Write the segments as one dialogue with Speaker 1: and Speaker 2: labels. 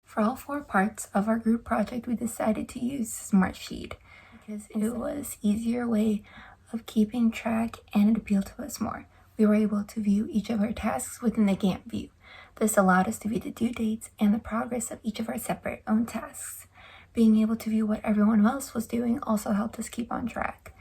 Speaker 1: For all 4 parts of our group project, we decided to use Smartsheet because it was an easier way of keeping track and it appealed to us more. We were able to view each of our tasks within the Gantt view. This allowed us to view the due dates and the progress of each of our separate own tasks. Being able to view what everyone else was doing also helped us keep on track.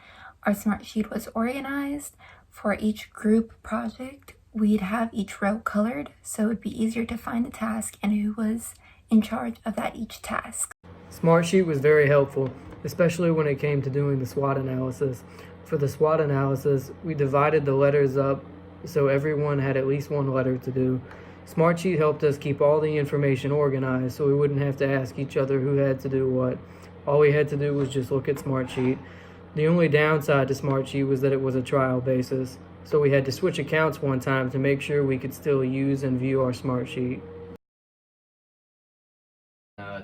Speaker 1: Our Smartsheet was organized. For each group project, we'd have each row colored so it would be easier to find the task and who was in charge of that each task.
Speaker 2: Smartsheet was very helpful, especially when it came to doing the SWOT analysis. For the SWOT analysis, we divided the letters up so everyone had at least one letter to do. Smartsheet helped us keep all the information organized so we wouldn't have to ask each other who had to do what. All we had to do was just look at Smartsheet. The only downside to Smartsheet was that it was a trial basis, so we had to switch accounts one time to make sure we could still use and view our Smartsheet.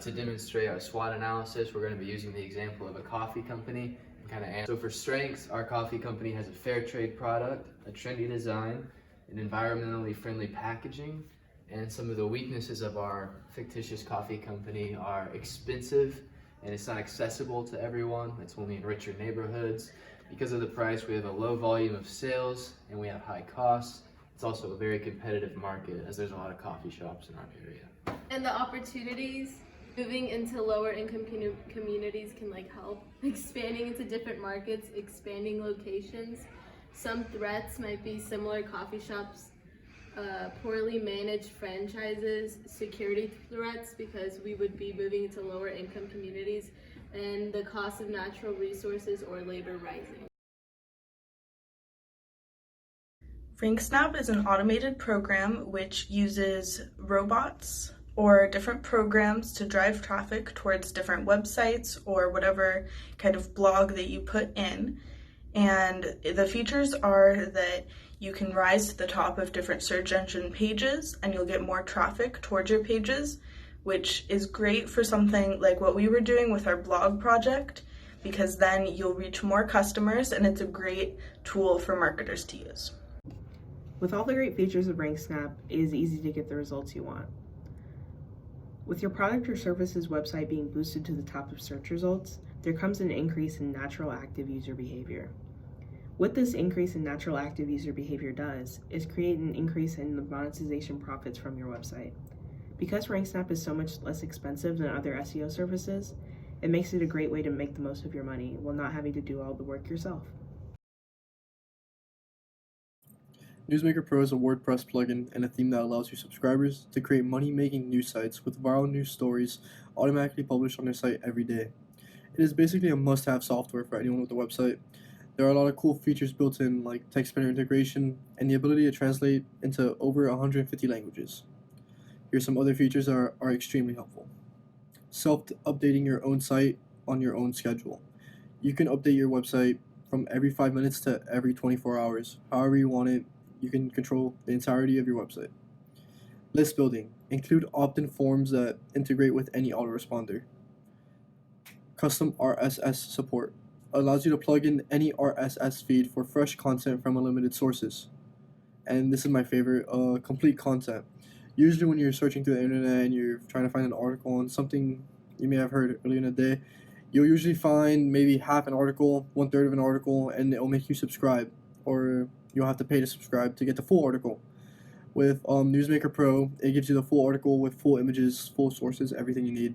Speaker 3: To demonstrate our SWOT analysis, we're going to be using the example of a coffee company. So for strengths, our coffee company has a fair trade product, a trendy design, an environmentally friendly packaging, and some of the weaknesses of our fictitious coffee company are expensive and it's not accessible to everyone. It's only in richer neighborhoods. Because of the price, we have a low volume of sales and we have high costs. It's also a very competitive market as there's a lot of coffee shops in our area.
Speaker 4: And the opportunities, moving into lower income communities can help. Expanding into different markets, expanding locations. Some threats might be similar coffee shops, poorly managed franchises, security threats because we would be moving into lower income communities, and the cost of natural resources or labor rising.
Speaker 5: RankSnap is an automated program which uses robots or different programs to drive traffic towards different websites or whatever kind of blog that you put in. And the features are that you can rise to the top of different search engine pages and you'll get more traffic towards your pages, which is great for something like what we were doing with our blog project, because then you'll reach more customers and it's a great tool for marketers to use.
Speaker 6: With all the great features of RankSnap, it is easy to get the results you want. With your product or service's website being boosted to the top of search results, there comes an increase in natural active user behavior. What this increase in natural active user behavior does is create an increase in the monetization profits from your website. Because RankSnap is so much less expensive than other SEO services, it makes it a great way to make the most of your money while not having to do all the work yourself.
Speaker 7: Newsmaker Pro is a WordPress plugin and a theme that allows your subscribers to create money-making news sites with viral news stories automatically published on their site every day. It is basically a must-have software for anyone with a website. There are a lot of cool features built in, like text spinner integration and the ability to translate into over 150 languages. Here's some other features that are extremely helpful. Self-updating your own site on your own schedule. You can update your website from every 5 minutes to every 24 hours, however you want it. You can control the entirety of your website. List building. Include opt-in forms that integrate with any autoresponder. Custom RSS support. Allows you to plug in any RSS feed for fresh content from unlimited sources. And this is my favorite, complete content. Usually when you're searching through the internet and you're trying to find an article on something you may have heard earlier in the day, you'll usually find maybe half an article, 1/3 of an article, and it'll make you subscribe, or you'll have to pay to subscribe to get the full article. With Newsmaker Pro, it gives you the full article with full images, full sources, everything you need.